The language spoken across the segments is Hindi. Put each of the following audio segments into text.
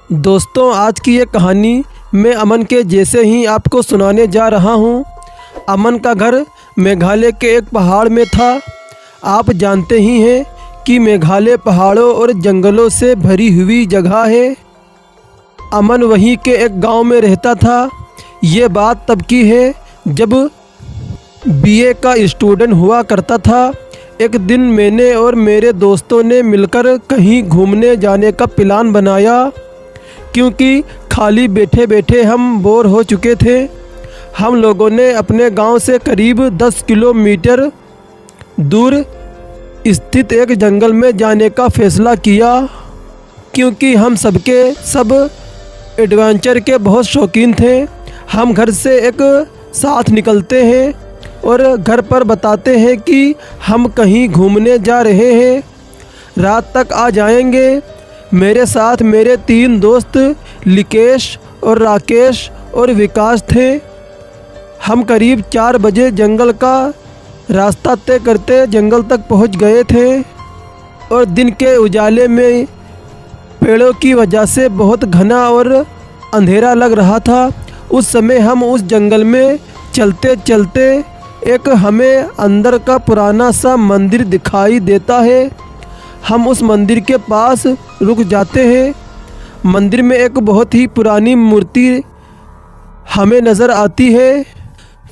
दोस्तों, आज की ये कहानी मैं अमन के जैसे ही आपको सुनाने जा रहा हूँ। अमन का घर मेघालय के एक पहाड़ में था। आप जानते ही हैं कि मेघालय पहाड़ों और जंगलों से भरी हुई जगह है। अमन वहीं के एक गांव में रहता था। ये बात तब की है जब बीए का स्टूडेंट हुआ करता था। एक दिन मैंने और मेरे दोस्तों ने मिलकर कहीं घूमने जाने का प्लान बनाया, क्योंकि खाली बैठे बैठे हम बोर हो चुके थे। हम लोगों ने अपने गांव से करीब 10 किलोमीटर दूर स्थित एक जंगल में जाने का फैसला किया, क्योंकि हम सब एडवेंचर के बहुत शौकीन थे। हम घर से एक साथ निकलते हैं और घर पर बताते हैं कि हम कहीं घूमने जा रहे हैं, रात तक आ जाएंगे। मेरे साथ मेरे 3 दोस्त लिकेश और राकेश और विकास थे। हम करीब 4 बजे जंगल का रास्ता तय करते जंगल तक पहुंच गए थे और दिन के उजाले में पेड़ों की वजह से बहुत घना और अंधेरा लग रहा था। उस समय हम उस जंगल में चलते चलते एक हमें अंदर का पुराना सा मंदिर दिखाई देता है। हम उस मंदिर के पास रुक जाते हैं। मंदिर में एक बहुत ही पुरानी मूर्ति हमें नज़र आती है।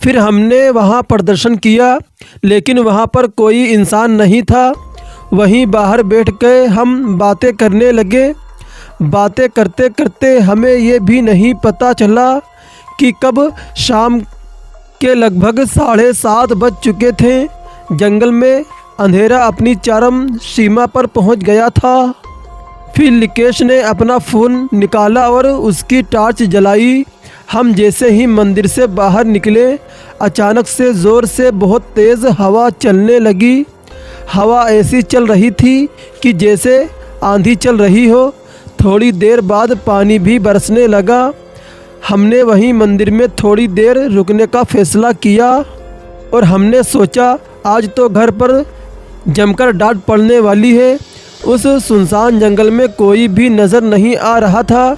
फिर हमने वहां प्रदर्शन किया, लेकिन वहां पर कोई इंसान नहीं था। वहीं बाहर बैठ के हम बातें करने लगे। बातें करते करते हमें ये भी नहीं पता चला कि कब शाम के लगभग 7:30 बज चुके थे। जंगल में अंधेरा अपनी चरम सीमा पर पहुंच गया था। फिर लिकेश ने अपना फ़ोन निकाला और उसकी टॉर्च जलाई। हम जैसे ही मंदिर से बाहर निकले, अचानक से ज़ोर से बहुत तेज़ हवा चलने लगी। हवा ऐसी चल रही थी कि जैसे आंधी चल रही हो। थोड़ी देर बाद पानी भी बरसने लगा। हमने वहीं मंदिर में थोड़ी देर रुकने का फ़ैसला किया और हमने सोचा आज तो घर पर जमकर डांट पड़ने वाली है। उस सुनसान जंगल में कोई भी नज़र नहीं आ रहा था।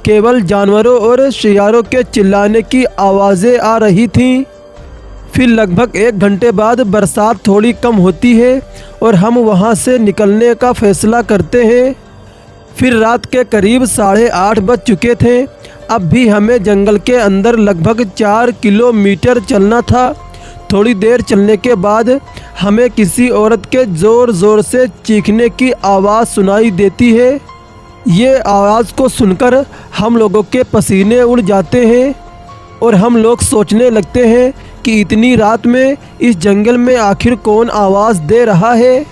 केवल जानवरों और शियारों के चिल्लाने की आवाज़ें आ रही थीं। फिर लगभग 1 घंटे बाद बरसात थोड़ी कम होती है और हम वहां से निकलने का फ़ैसला करते हैं। फिर रात के करीब 8:30 बज चुके थे। अब भी हमें जंगल के अंदर लगभग 4 किलोमीटर चलना था। थोड़ी देर चलने के बाद हमें किसी औरत के ज़ोर ज़ोर से चीखने की आवाज़ सुनाई देती है। ये आवाज़ को सुनकर हम लोगों के पसीने उड़ जाते हैं और हम लोग सोचने लगते हैं कि इतनी रात में इस जंगल में आखिर कौन आवाज़ दे रहा है।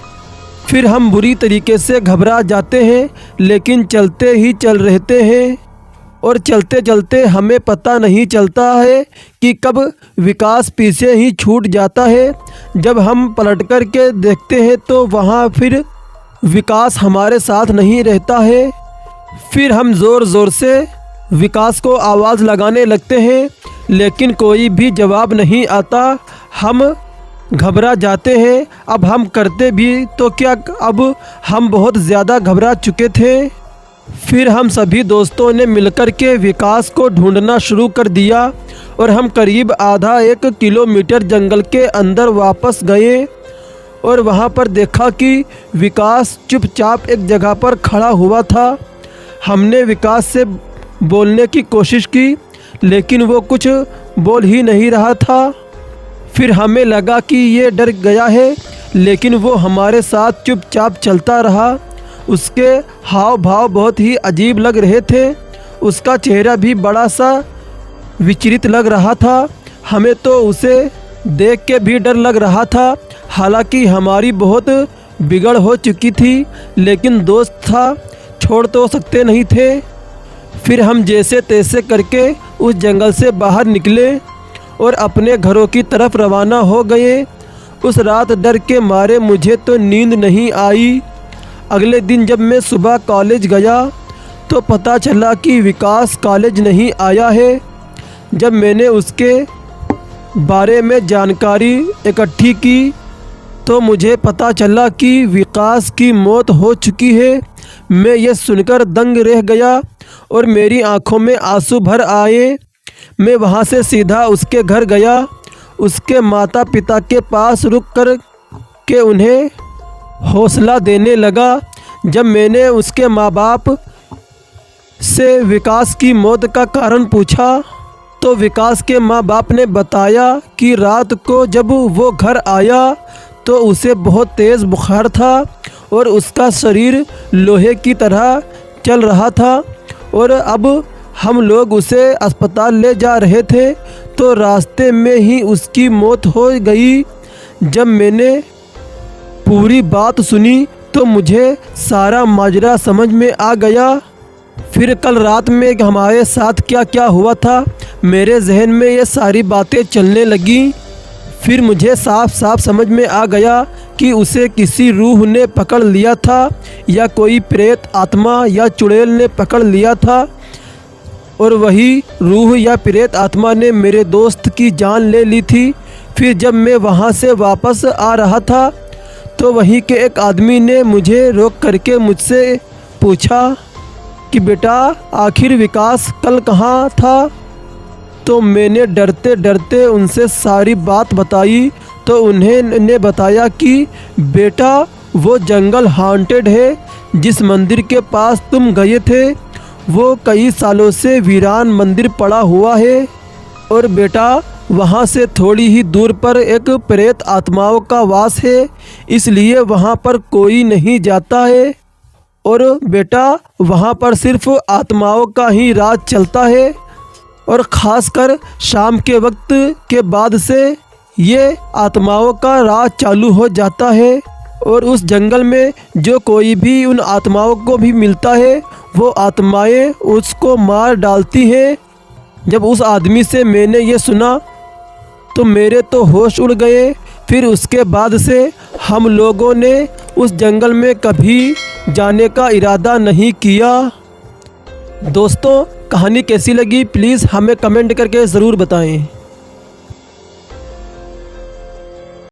फिर हम बुरी तरीके से घबरा जाते हैं, लेकिन चलते ही चल रहते हैं और चलते चलते हमें पता नहीं चलता है कि कब विकास पीछे ही छूट जाता है। जब हम पलट कर के देखते हैं तो वहाँ फिर विकास हमारे साथ नहीं रहता है। फिर हम ज़ोर ज़ोर से विकास को आवाज़ लगाने लगते हैं, लेकिन कोई भी जवाब नहीं आता। हम घबरा जाते हैं। अब हम करते भी तो क्या, अब हम बहुत ज़्यादा घबरा चुके थे। फिर हम सभी दोस्तों ने मिलकर के विकास को ढूंढना शुरू कर दिया और हम करीब आधा 1 किलोमीटर जंगल के अंदर वापस गए और वहां पर देखा कि विकास चुपचाप एक जगह पर खड़ा हुआ था। हमने विकास से बोलने की कोशिश की, लेकिन वो कुछ बोल ही नहीं रहा था। फिर हमें लगा कि ये डर गया है, लेकिन वो हमारे साथ चुपचाप चलता रहा। उसके हाव भाव बहुत ही अजीब लग रहे थे। उसका चेहरा भी बड़ा सा विचलित लग रहा था। हमें तो उसे देख के भी डर लग रहा था। हालांकि हमारी बहुत बिगड़ हो चुकी थी, लेकिन दोस्त था, छोड़ तो सकते नहीं थे। फिर हम जैसे तैसे करके उस जंगल से बाहर निकले और अपने घरों की तरफ रवाना हो गए। उस रात डर के मारे मुझे तो नींद नहीं आई। अगले दिन जब मैं सुबह कॉलेज गया तो पता चला कि विकास कॉलेज नहीं आया है। जब मैंने उसके बारे में जानकारी इकट्ठी की तो मुझे पता चला कि विकास की मौत हो चुकी है। मैं ये सुनकर दंग रह गया और मेरी आंखों में आंसू भर आए। मैं वहाँ से सीधा उसके घर गया। उसके माता पिता के पास रुक कर के उन्हें हौसला देने लगा। जब मैंने उसके माँ बाप से विकास की मौत का कारण पूछा तो विकास के माँ बाप ने बताया कि रात को जब वो घर आया तो उसे बहुत तेज़ बुखार था और उसका शरीर लोहे की तरह चल रहा था और अब हम लोग उसे अस्पताल ले जा रहे थे तो रास्ते में ही उसकी मौत हो गई। जब मैंने पूरी बात सुनी तो मुझे सारा माजरा समझ में आ गया। फिर कल रात में हमारे साथ क्या क्या हुआ था मेरे जहन में ये सारी बातें चलने लगी। फिर मुझे साफ साफ समझ में आ गया कि उसे किसी रूह ने पकड़ लिया था या कोई प्रेत आत्मा या चुड़ैल ने पकड़ लिया था और वही रूह या प्रेत आत्मा ने मेरे दोस्त की जान ले ली थी। फिर जब मैं वहाँ से वापस आ रहा था तो वहीं के एक आदमी ने मुझे रोक करके मुझसे पूछा कि बेटा आखिर विकास कल कहाँ था। तो मैंने डरते डरते उनसे सारी बात बताई तो उन्होंने बताया कि बेटा वो जंगल हॉन्टेड है। जिस मंदिर के पास तुम गए थे वो कई सालों से वीरान मंदिर पड़ा हुआ है और बेटा वहाँ से थोड़ी ही दूर पर एक प्रेत आत्माओं का वास है, इसलिए वहाँ पर कोई नहीं जाता है और बेटा वहाँ पर सिर्फ आत्माओं का ही राज चलता है और ख़ासकर शाम के वक्त के बाद से ये आत्माओं का राज चालू हो जाता है और उस जंगल में जो कोई भी उन आत्माओं को भी मिलता है वो आत्माएं उसको मार डालती हैं। जब उस आदमी से मैंने ये सुना तो मेरे तो होश उड़ गए। फिर उसके बाद से हम लोगों ने उस जंगल में कभी जाने का इरादा नहीं किया। दोस्तों कहानी कैसी लगी प्लीज़ हमें कमेंट करके ज़रूर बताएं।